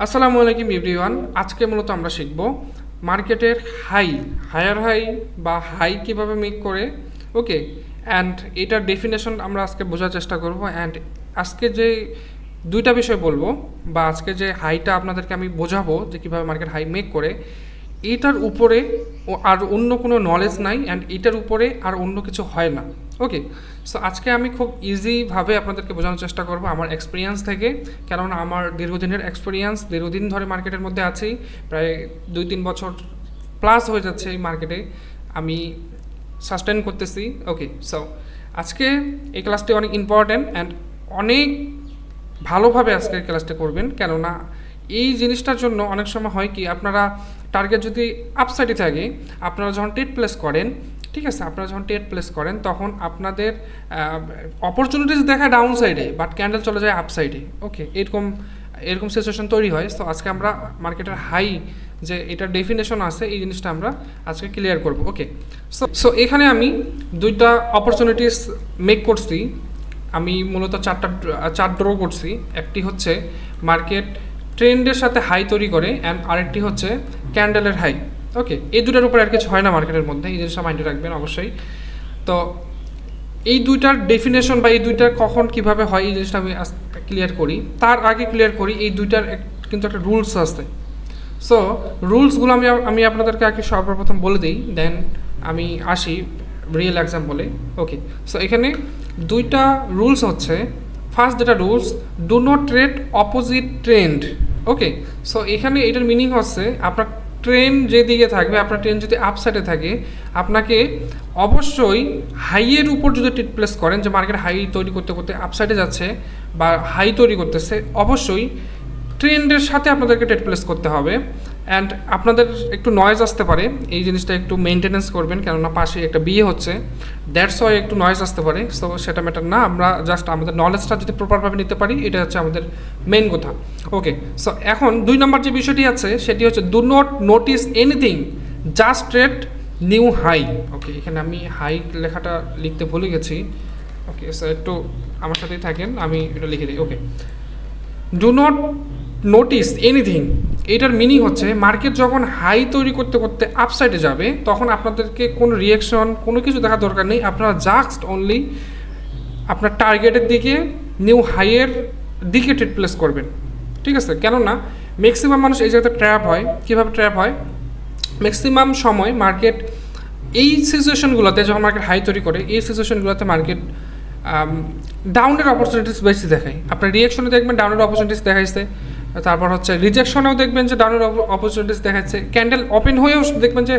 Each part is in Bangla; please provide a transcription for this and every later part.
আসসালামু আলাইকুম এভরিওয়ান। আজকে মূলত আমরা শিখব মার্কেটের হায়ার হাই বা হাই কিভাবে মেক করে। ওকে, অ্যান্ড এটার ডেফিনেশন আমরা আজকে বোঝার চেষ্টা করব। অ্যান্ড আজকে যে দুইটা বিষয় বলবো বা আজকে যে হাইটা আপনাদেরকে আমি বোঝাবো যে কীভাবে মার্কেট হাই মেক করে, এটার উপরে আর অন্য কোনো নলেজ নাই, অ্যান্ড এটার উপরে আর অন্য কিছু হয় না। ওকে, সো আজকে আমি খুব ইজিভাবে আপনাদেরকে বোঝানোর চেষ্টা করব আমার এক্সপিরিয়েন্স থেকে, কেননা আমার দীর্ঘদিনের এক্সপিরিয়েন্স, দীর্ঘদিন ধরে মার্কেটের মধ্যে আছি, প্রায় 2-3 বছর প্লাস হয়ে যাচ্ছে এই মার্কেটে আমি সাস্টেন করতেছি। ওকে, সো আজকে এই ক্লাসটি অনেক ইম্পর্ট্যান্ট অ্যান্ড অনেক ভালোভাবে আজকের ক্লাসটা করবেন, কেননা এই জিনিসটার জন্য অনেক সময় হয় কি, আপনারা টার্গেট যদি আপসাইডে থাকে, আপনারা যখন ট্রেড প্লেস করেন, ঠিক আছে, আপনারা যখন ট্রেড প্লেস করেন তখন আপনাদের অপরচুনিটিস দেখা ডাউন সাইডে, বাট ক্যান্ডেল চলে যায় আপ সাইডে। ওকে, এরকম সিচুয়েশন তৈরি হয়। সো আজকে আমরা মার্কেটের হাই যে এটার ডেফিনেশন আছে, এই জিনিসটা আমরা আজকে ক্লিয়ার করব। ওকে, সো এখানে আমি দুইটা অপরচুনিটিস মেক করছি। আমি মূলত চার ড্র করছি। একটি হচ্ছে মার্কেট ট্রেন্ডের সাথে হাই তৈরি করে, অ্যান্ড আরেকটি হচ্ছে ক্যান্ডেলের হাই। ওকে, এই দুটার উপরে আর কিছু হয় না মার্কেটের মধ্যে, এই জিনিসটা মাইন্ডে রাখবেন অবশ্যই। তো এই দুইটার ডেফিনেশন বা এই দুইটার কখন কিভাবে হয়, এই জিনিসটা আমি ক্লিয়ার করি। তার আগে ক্লিয়ার করি এই দুইটার কিন্তু একটা রুলস আছে। সো রুলসগুলো আমি আপনাদেরকে আগে সর্বপ্রথম বলে দিই, দেন আমি আসি রিয়েল এক্সাম্পলে। ওকে, সো এখানে দুইটা রুলস হচ্ছে, ফার্স্ট যেটা rules, do not trade opposite trend. Okay, so এখানে এটার মিনিং হচ্ছে আপনার ট্রেন যেদিকে থাকবে, আপনার ট্রেন যদি আপসাইডে থাকে, আপনাকে অবশ্যই হাইয়ের উপর যদি ট্রেড প্লেস করেন, যে মার্কেট হাই তৈরি করতে করতে আপসাইডে যাচ্ছে বা হাই তৈরি করতেছে, অবশ্যই ট্রেন্ডের সাথে আপনাদেরকে ট্রেড প্লেস করতে হবে। অ্যান্ড আপনাদের একটু নয়েজ আসতে পারে, এই জিনিসটা একটু মেনটেনেন্স করবেন, কেননা পাশে একটা বিয়ে হচ্ছে, দ্যাটস ওয়াই একটু নয়েজ আসতে পারে। সো সেটা ম্যাটার না, আমরা জাস্ট আমাদের নলেজটা যদি প্রপারভাবে নিতে পারি, এটা হচ্ছে আমাদের মেন কথা। ওকে, সো এখন 2 নম্বর যে বিষয়টি আছে সেটি হচ্ছে do not notice anything, just trade new high. Okay, এখানে আমি হাই লেখাটা লিখতে ভুলে গেছি। ওকে, সো একটু আমার সাথেই থাকেন, আমি এটা লিখে দিই। ওকে, ডু নট নোটিস এনিথিং, এটার মিনিং হচ্ছে মার্কেট যখন হাই তৈরি করতে করতে আপসাইডে যাবে, তখন আপনাদেরকে কোনো রিয়াকশন কোনো কিছু দেখার দরকার নেই, আপনারা জাস্ট অনলি আপনার টার্গেটের দিকে, নিউ হাইয়ের দিকে ট্রেড প্লেস করবেন। ঠিক আছে, কেননা ম্যাক্সিমাম মানুষ এই জায়গাতে ট্র্যাপ হয়। কীভাবে ট্র্যাপ হয়, ম্যাক্সিমাম সময় মার্কেট এই সিচুয়েশনগুলোতে, যখন মার্কেট হাই তৈরি করে, এই সিচুয়েশনগুলোতে মার্কেট ডাউনের অপরচুনিটিস বেশি দেখায়। আপনার রিয়াকশনে দেখবেন ডাউনের অপরচুনিটিস দেখাইছে, তারপর হচ্ছে রিজেকশনেও দেখবেন যে ডাউনের অপরচুনিটিস দেখাচ্ছে, ক্যান্ডেল ওপেন হয়েও দেখবেন যে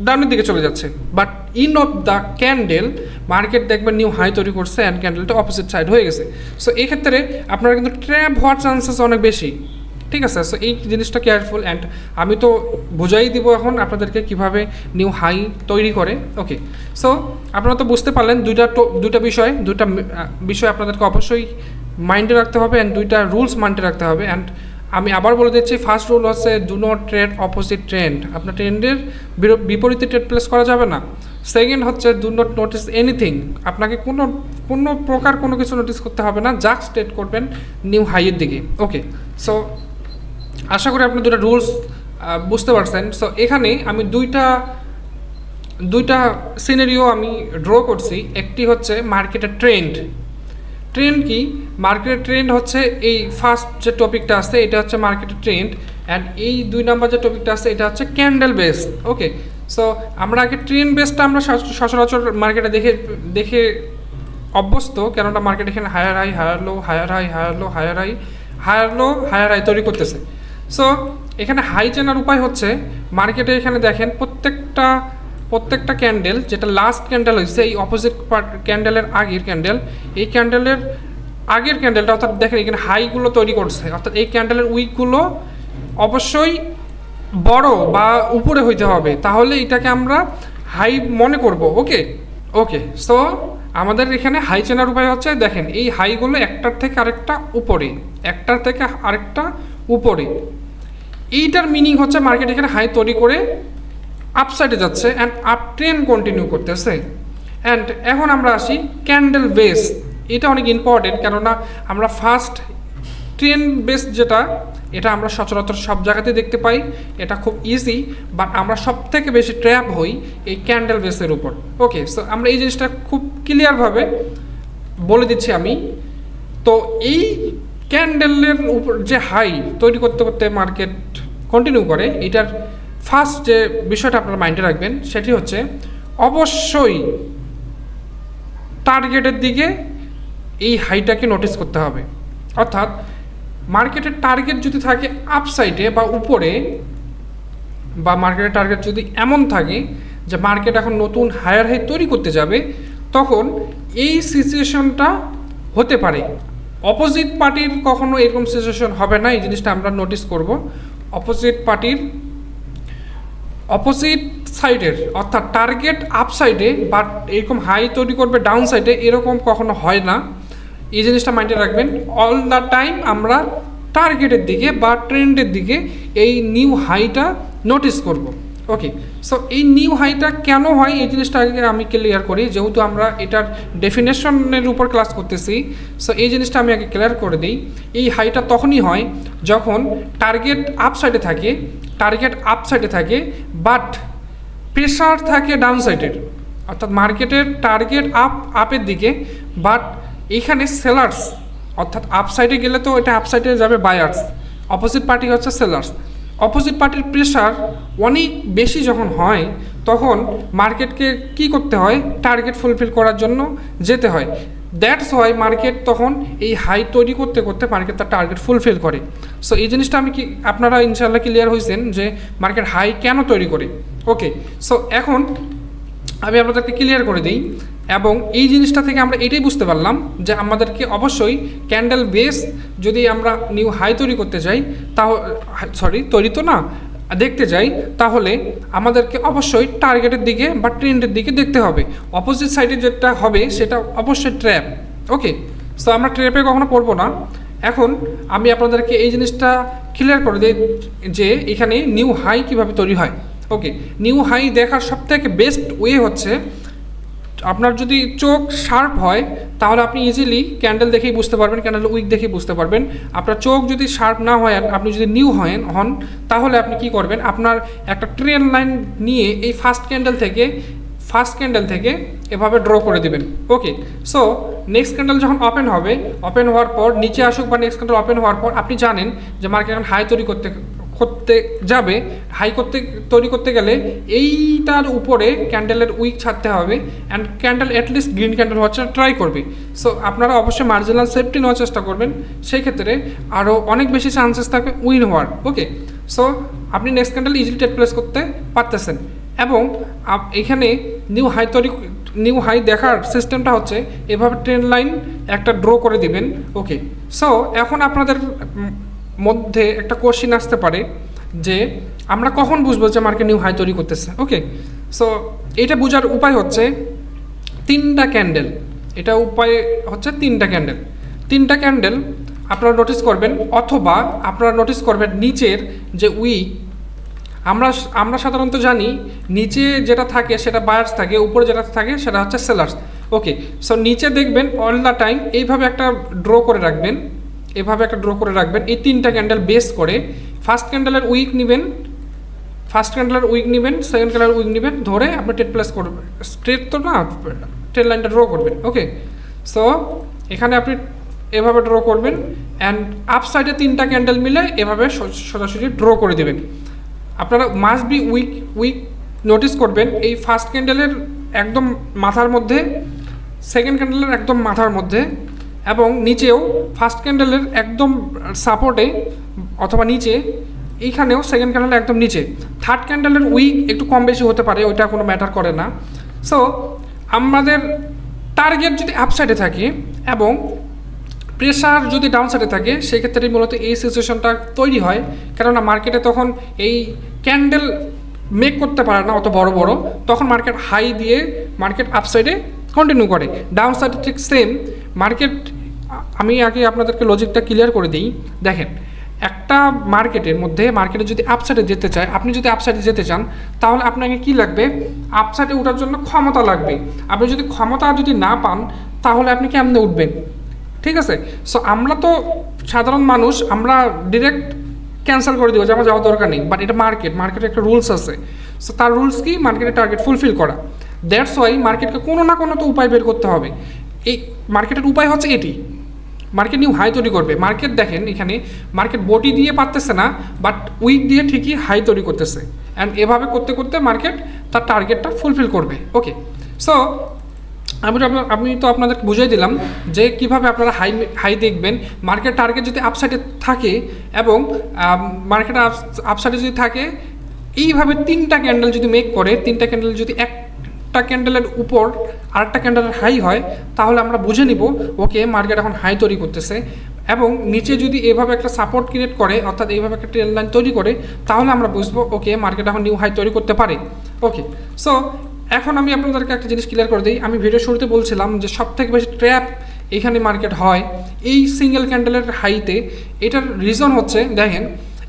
ডাউনের দিকে চলে যাচ্ছে। But in of the candle market দেখবেন নিউ হাই তৈরি করছে অ্যান্ড ক্যান্ডেলটা অপোজিট সাইড হয়ে গেছে। সো এই ক্ষেত্রে আপনারা কিন্তু ট্র্যাপ হওয়ার চান্সেস অনেক বেশি। ঠিক আছে, সো এই জিনিসটা কেয়ারফুল। অ্যান্ড আমি তো বোঝাই দিব এখন আপনাদেরকে কীভাবে নিউ হাই তৈরি করে। ওকে, সো আপনারা তো বুঝতে পারলেন দুইটা বিষয় আপনাদেরকে অবশ্যই মাইন্ডে রাখতে হবে, অ্যান্ড দুইটা রুলস মাইন্ডে রাখতে হবে। অ্যান্ড আমি আবার বলে দিচ্ছি, ফার্স্ট রুল হচ্ছে do not trade opposite trend, আপনার ট্রেন্ডের বিপরীতে ট্রেড প্লেস করা যাবে না। সেকেন্ড হচ্ছে ডু নট নোটিস এনিথিং, আপনাকে কোনো প্রকার কোনো কিছু নোটিস করতে হবে না, জাস্ট ট্রেড করবেন নিউ হাইয়ের দিকে। ওকে, সো আশা করি আপনি দুটো রুলস বুঝতে পারছেন। সো এখানে আমি দুইটা সিনারিও আমি ড্র করছি। একটি হচ্ছে মার্কেটের ট্রেন্ড কি, মার্কেটের ট্রেন্ড হচ্ছে এই ফার্স্ট যে টপিকটা আছে এটা হচ্ছে মার্কেটের ট্রেন্ড, অ্যান্ড এই 2 নম্বর যে টপিকটা আছে এটা হচ্ছে ক্যান্ডেল বেস। ওকে, সো আমরা আগে ট্রেন্ড বেসটা আমরা সচরাচর মার্কেটে দেখে অভ্যস্ত, কেননা মার্কেট এখানে higher high higher low, higher high higher low, higher high higher low, higher high তৈরি করতেছে। সো এখানে হাই চেনার উপায় হচ্ছে, মার্কেটে এখানে দেখেন প্রত্যেকটা ক্যান্ডেল, যেটা লাস্ট ক্যান্ডেল হয়েছে এই অপোজিট ক্যান্ডেলের আগের ক্যান্ডেল, এই ক্যান্ডেলের আগের ক্যান্ডেলটা, অর্থাৎ দেখেন এখানে হাইগুলো তৈরি করছে, অর্থাৎ এই ক্যান্ডেলের উইকগুলো অবশ্যই বড় বা উপরে হইতে হবে, তাহলে এটাকে আমরা হাই মনে করব। ওকে, সো আমাদের এখানে হাই চেনার উপায় হচ্ছে, দেখেন এই হাইগুলো একটার থেকে আরেকটা উপরে, এইটার মিনিং হচ্ছে মার্কেট এখানে হাই তৈরি করে আপসাইডে যাচ্ছে অ্যান্ড আপ ট্রেন্ড কন্টিনিউ করতেছে। অ্যান্ড এখন আমরা আসি ক্যান্ডেল বেস, এটা অনেক ইম্পর্টেন্ট, কেননা আমরা ফার্স্ট ট্রেন্ড বেস যেটা, এটা আমরা সচরাচর সব জায়গাতে দেখতে পাই, এটা খুব ইজি, বাট আমরা সব থেকে বেশি ট্র্যাপ হই এই ক্যান্ডেল বেসের উপর। ওকে, সো আমরা এই জিনিসটা খুব ক্লিয়ারভাবে বলে দিচ্ছি আমি। তো এই ক্যান্ডেলের উপর যে হাই তৈরি করতে করতে মার্কেট কন্টিনিউ করে, এটার ফার্স্ট যে বিষয়টা আপনারা মাইন্ডে রাখবেন সেটি হচ্ছে অবশ্যই টার্গেটের দিকে এই হাইটাকে নোটিস করতে হবে। অর্থাৎ মার্কেটের টার্গেট যদি থাকে আপসাইডে বা উপরে, বা মার্কেটের টার্গেট যদি এমন থাকে যে মার্কেট এখন নতুন হায়ার হাই তৈরি করতে যাবে, তখন এই সিচুয়েশনটা হতে পারে। অপোজিট পার্টির কখনো এরকম সিচুয়েশন হবে না, এই জিনিসটা আমরা নোটিস করব। অপোজিট পার্টির অপোজিট সাইডের অর্থাৎ টার্গেট আপ সাইডে বাট এরকম হাই তৈরি করবে ডাউন সাইডে, এরকম কখনো হয় না। এই জিনিসটা মাইন্ডে রাখবেন। অল দ্য টাইম আমরা টার্গেটের দিকে বা ট্রেন্ডের দিকে এই নিউ হাইটা নোটিস করব। ওকে, সো এই নিউ হাইটা কেন হয় এই জিনিসটা আগে আমি ক্লিয়ার করি, যেহেতু আমরা এটার ডেফিনেশনের উপর ক্লাস করতেছি। সো এই জিনিসটা আমি আগে ক্লিয়ার করে দিই। এই হাইটা তখনই হয় যখন টার্গেট আপ সাইডে থাকে, বাট প্রেশার থাকে ডাউন সাইডের, অর্থাৎ মার্কেটের টার্গেট আপের দিকে, বাট এইখানে সেলার্স, অর্থাৎ আপ সাইডে গেলে তো এটা আপ সাইডে যাবে বায়ার্স, অপোজিট পার্টি হচ্ছে সেলার্স। অপোজিট পার্টির প্রেশার অনেক বেশি যখন হয়, তখন মার্কেটকে কি করতে হয়, টার্গেট ফুলফিল করার জন্য যেতে হয়। দ্যাটস ওয়াই মার্কেট তখন এই হাই তৈরি করতে করতে মার্কেট তার টার্গেট ফুলফিল করে। সো এই জিনিসটা আমি কি আপনারা ইনশাল্লাহ ক্লিয়ার হয়েছেন যে মার্কেট হাই কেন তৈরি করে। ওকে, সো এখন আমি আপনাদেরকে ক্লিয়ার করে দিই, এবং এই জিনিসটা থেকে আমরা এটাই বুঝতে পারলাম যে আমাদেরকে অবশ্যই ক্যান্ডেল বেস যদি আমরা নিউ হাই তৈরি করতে যাই, তৈরি তো না, দেখতে যাই, তাহলে আমাদেরকে অবশ্যই টার্গেটের দিকে বা ট্রেন্ডের দিকে দেখতে হবে। অপোজিট সাইডে যেটা হবে সেটা অবশ্যই ট্র্যাপ। ওকে, সো আমরা ট্র্যাপে কখনো পড়বো না। এখন আমি আপনাদেরকে এই জিনিসটা ক্লিয়ার করে দিই যে এখানে নিউ হাই কীভাবে তৈরি হয়। ওকে, নিউ হাই দেখার সবথেকে বেস্ট ওয়ে হচ্ছে, আপনার যদি চোখ শার্প হয় তাহলে আপনি ইজিলি ক্যান্ডেল দেখেই বুঝতে পারবেন, ক্যান্ডেল উইক দেখেই বুঝতে পারবেন। আপনার চোখ যদি শার্প না হয়, আপনি যদি নিউ হন, তাহলে আপনি কি করবেন, আপনার একটা ট্রেন লাইন নিয়ে এই ফার্স্ট ক্যান্ডেল থেকে এভাবে ড্র করে দিবেন। ওকে, সো নেক্সট ক্যান্ডেল যখন ওপেন হওয়ার পর নিচে আসুক বা নেক্সট ক্যান্ডেল ওপেন হওয়ার পর আপনি জানেন যে মার্কেট এখন হাই তৈরি করতে যাবে। তৈরি করতে গেলে এইটার উপরে ক্যান্ডেলের উইক ছাড়তে হবে, and candle at least green candle হওয়ার ট্রাই করবে। সো আপনারা অবশ্যই মার্জিনাল সেফটি নেওয়ার চেষ্টা করবেন, সেই ক্ষেত্রে আরও অনেক বেশি চান্সেস থাকে উইন হওয়ার। ওকে, সো আপনি next candle easily take place করতে পারতেছেন। এবং এখানে নিউ হাই দেখার সিস্টেমটা হচ্ছে এভাবে ট্রেন লাইন একটা ড্র করে দিবেন। ওকে, সো এখন আপনাদের মধ্যে একটা কোশ্চিন আসতে পারে যে আমরা কখন বুঝবো যে মার্কেট নিউ হাই তৈরি করতেছে। ওকে, সো এটা বোঝার উপায় হচ্ছে তিনটা ক্যান্ডেল আপনারা নোটিস করবেন, অথবা আপনারা নোটিস করবেন নিচের যে উইক, আমরা সাধারণত জানি নিচে যেটা থাকে সেটা বায়ার্স থাকে, উপরে যেটা থাকে সেটা হচ্ছে সেলার্স। ওকে, সো নিচে দেখবেন অল দ্য টাইম এইভাবে একটা ড্র করে রাখবেন, এই তিনটা ক্যান্ডেল বেস করে ফার্স্ট ক্যান্ডেলের উইক নেবেন, সেকেন্ড ক্যান্ডেলের উইক নেবেন, ধরে আপনি ট্রেড প্লেস করবেন, স্ট্রেট তো না, ট্রেড লাইনটা ড্র করবেন। ওকে, সো এখানে আপনি এভাবে ড্র করবেন, অ্যান্ড আপ সাইডে তিনটা ক্যান্ডেল মিলে এভাবে সোজাসুজি ড্র করে দেবেন। আপনারা মাস্ট বি উইক নোটিস করবেন এই ফার্স্ট ক্যান্ডেলের একদম মাথার মধ্যে, সেকেন্ড ক্যান্ডেলের একদম মাথার মধ্যে, এবং নিচেও ফার্স্ট ক্যান্ডেলের একদম সাপোর্টে অথবা নিচে, এইখানেও সেকেন্ড ক্যান্ডেলের একদম নিচে। থার্ড ক্যান্ডেলের উইক একটু কম বেশি হতে পারে, ওইটা কোনো ম্যাটার করে না। সো আমাদের টার্গেট যদি আপ সাইডে থাকে এবং প্রেশার যদি ডাউন সাইডে থাকে, সেক্ষেত্রে মূলত এই সিচুয়েশনটা তৈরি হয়, কেননা মার্কেটে তখন এই ক্যান্ডেল মেক করতে পারে না অত বড়, তখন মার্কেট হাই দিয়ে মার্কেট আপ সাইডে কন্টিনিউ করে। ডাউন সাইডে ঠিক সেম মার্কেট। আমি আগে আপনাদেরকে লজিকটা ক্লিয়ার করে দিই। দেখেন, একটা মার্কেটে যদি আপসাইডে যেতে চায়, আপনি যদি আপসাইডে যেতে চান, তাহলে আপনাকে কি লাগবে, আপসাইডে ওঠার জন্য ক্ষমতা লাগবে। আপনি যদি ক্ষমতা না পান, তাহলে আপনি কেমনে উঠবেন? ঠিক আছে, সো আমরা তো সাধারণ মানুষ আমরা ডিরেক্ট ক্যান্সেল করে দিব যে আমার যাওয়ার দরকার নেই, বাট এটা মার্কেটের একটা রুলস আছে। সো তার রুলস কি, মার্কেটের টার্গেট ফুলফিল করা। দ্যাটস ওয়াই মার্কেটকে কোনো না কোনো তো উপায় বের করতে হবে। এই মার্কেটের উপায় হচ্ছে এটি, মার্কেট নিউ হাই তৈরি করবে। মার্কেট দেখেন এখানে মার্কেট বডি দিয়ে পারতেছে না, বাট উইক দিয়ে ঠিকই হাই তৈরি করতেছে, অ্যান্ড এভাবে করতে করতে মার্কেট তার টার্গেটটা ফুলফিল করবে। ওকে, সো আমি তো আপনাদেরকে বুঝিয়ে দিলাম যে কীভাবে আপনারা হাই দেখবেন। মার্কেট টার্গেট যদি আপসাইডে থাকে এবং মার্কেট আপসাইডে যদি থাকে, এইভাবে 3টা ক্যান্ডেল যদি মেক করে, 3টা ক্যান্ডেল যদি একটা ক্যান্ডেলের উপর আরেকটা ক্যান্ডেলের হাই হয়, তাহলে আমরা বুঝে নিব ওকে মার্কেট এখন হাই তৈরি করতেছে। এবং নিচে যদি এভাবে একটা সাপোর্ট ক্রিয়েট করে, অর্থাৎ এইভাবে একটা ট্রেন লাইন তৈরি করে, তাহলে আমরা বুঝবো ওকে মার্কেট এখন নিউ হাই তৈরি করতে পারে। ওকে, সো এখন আমি আপনাদেরকে একটা জিনিস ক্লিয়ার করে দিই। আমি ভিডিও শুরুতে বলছিলাম যে সবথেকে বেশি ট্র্যাপ এখানে মার্কেট হয় এই সিঙ্গেল ক্যান্ডেলের হাইতে। এটার রিজন হচ্ছে, দেখেন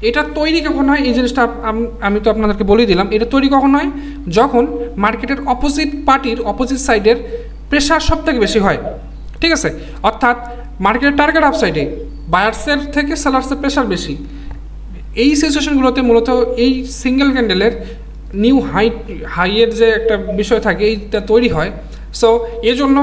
এটা তৈরি কখন হয়, এই জিনিসটা আমি তো আপনাদেরকে বলে দিলাম। এটা তৈরি কখন হয়, যখন মার্কেটের অপোজিট পার্টির অপোজিট সাইডের প্রেশার সবথেকে বেশি হয়। ঠিক আছে, অর্থাৎ মার্কেটের টার্গেট আপসাইডে বায়ার্সের থেকে সেলার্সের প্রেশার বেশি। এই সিচুয়েশনগুলোতে মূলত এই সিঙ্গেল ক্যান্ডেলের নিউ হাইয়ের যে একটা বিষয় থাকে এইটা তৈরি হয়। সো এই জন্য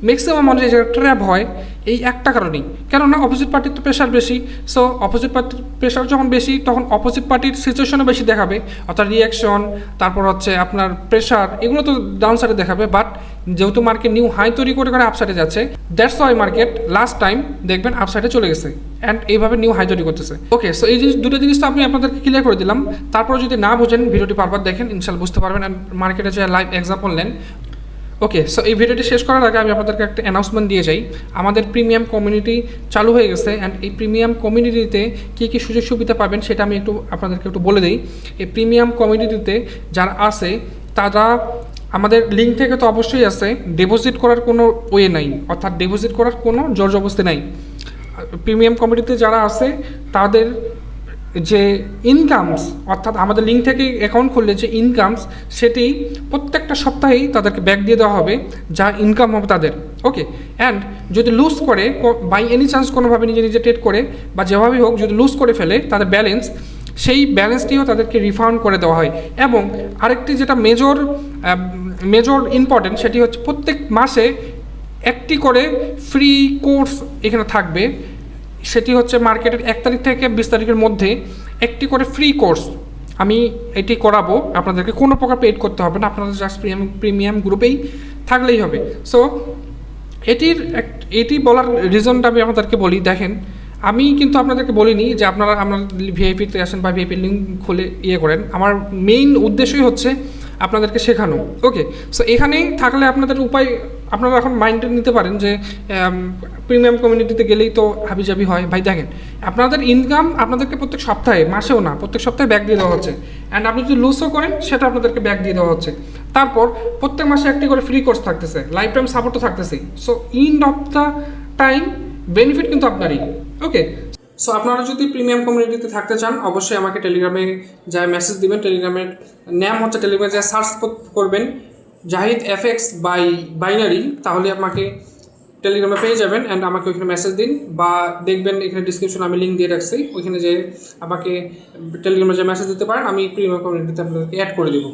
ম্যাক্সিমাম মানুষ এই জায়গায় ট্র্যাপ হয় এই একটা কারণেই, কেননা অপোজিট পার্টির তো প্রেশার বেশি। সো অপোজিট পার্টির প্রেশার যখন বেশি, তখন অপোজিট পার্টির সিচুয়েশনও বেশি দেখাবে, অর্থাৎ রিয়াকশন, তারপর হচ্ছে আপনার প্রেশার, এগুলো তো ডাউন সাইডে দেখাবে। বাট যেহেতু মার্কেট নিউ হাই তৈরি করে করে আপসাইডে যাচ্ছে, that's why market last time দেখবেন আপসাইডে চলে গেছে অ্যান্ড এইভাবে নিউ হাই তৈরি করতেছে। ওকে, সো এই দুটো জিনিস তো আমি আপনাদেরকে ক্লিয়ার করে দিলাম। তারপর যদি না বোঝেন, ভিডিওটি বারবার দেখেন, ইনশাল্লাহ বুঝতে পারবেন অ্যান্ড মার্কেটে যে লাইভ এক্সাম্পল নেন। ওকে, সো এই ভিডিওটি শেষ করার আগে আমি আপনাদেরকে একটা অ্যানাউন্সমেন্ট দিয়ে যাই। আমাদের প্রিমিয়াম কমিউনিটি চালু হয়ে গেছে, অ্যান্ড এই প্রিমিয়াম কমিউনিটিতে কী কী সুযোগ সুবিধা পাবেন সেটা আমি আপনাদেরকে একটু বলে দিই। এই প্রিমিয়াম কমিউনিটিতে যারা আছে তারা আমাদের লিঙ্ক থেকে তো অবশ্যই আছে, ডিপোজিট করার কোনো ওয়ে নাই, অর্থাৎ ডিপোজিট করার কোনো জবরদস্তি নাই। প্রিমিয়াম কমিউনিটিতে যারা আছে তাদের যে ইনকামস, অর্থাৎ আমাদের লিঙ্ক থেকে অ্যাকাউন্ট খুললে যে ইনকামস, সেটি প্রত্যেকটা সপ্তাহেই তাদেরকে ব্যাক দিয়ে দেওয়া হবে, যা ইনকাম হবে তাদের। ওকে, অ্যান্ড যদি লুজ করে বাই এনি চান্স কোনোভাবে নিজে নিজে ট্রেড করে বা যেভাবেই হোক যদি লুজ করে ফেলে তাদের ব্যালেন্স, সেই ব্যালেন্সটিও তাদেরকে রিফান্ড করে দেওয়া হয়। এবং আরেকটি যেটা মেজর ইম্পর্টেন্ট, সেটি হচ্ছে প্রত্যেক মাসে একটি করে ফ্রি কোর্স এখানে থাকবে। সেটি হচ্ছে মার্কেটের 1 তারিখ থেকে 20 তারিখের মধ্যে একটি করে ফ্রি কোর্স আমি এটি করাবো। আপনাদেরকে কোনো প্রকার পেড করতে হবে না, আপনাদের জাস্ট প্রিমিয়াম গ্রুপেই থাকলেই হবে। সো এটি বলার রিজনটা আমি আপনাদেরকে বলি। দেখেন, আমি কিন্তু আপনাদেরকে বলিনি যে আপনারা ভিআইপিতে আসেন বা ভিআইপি লিঙ্ক খুলে করেন। আমার মেইন উদ্দেশ্যই হচ্ছে আপনাদেরকে শেখানো। ওকে, সো এখানেই থাকলে আপনাদের উপায় আপনারা এখন মাইন্ডে নিতে পারেন যে প্রিমিয়াম কমিউনিটিতে গেলেই তো হাবিজাবি হয়। ভাই দেখেন, আপনাদের ইনকাম আপনাদেরকে প্রত্যেক সপ্তাহে, মাসেও না, প্রত্যেক সপ্তাহে ব্যাক দিয়ে দেওয়া হচ্ছে, অ্যান্ড আপনি যদি লুজও করেন সেটা আপনাদেরকে ব্যাক দিয়ে দেওয়া হচ্ছে। তারপর প্রত্যেক মাসে একটি করে ফ্রি কোর্স থাকতেছে, লাইফ টাইম সাপোর্টও থাকতেছে। So ইন্ড of the time benefit কিন্তু আপনারই। ওকে, সো আপনারা যদি প্রিমিয়াম কমিউনিটিতে থাকতে চান, অবশ্যই আমাকে টেলিগ্রামে যা মেসেজ দিবেন। টেলিগ্রামের নাম হচ্ছে, টেলিগ্রামে যা সার্চ করবেন জাহিদ FX বাই বাইনারি, তাহলে আমাকে টেলিগ্রামে পেয়ে যাবেন। অ্যান্ড আমাকে ওইখানে মেসেজ দিন, বা দেখবেন এখানে ডিসক্রিপশনে আমি লিঙ্ক দিয়ে রাখছি, ওইখানে যে আমাকে টেলিগ্রামে যে মেসেজ দিতে পারেন, আমি প্রিমিয়াম কমিউনিটিতে আপনাদেরকে অ্যাড করে দেবো।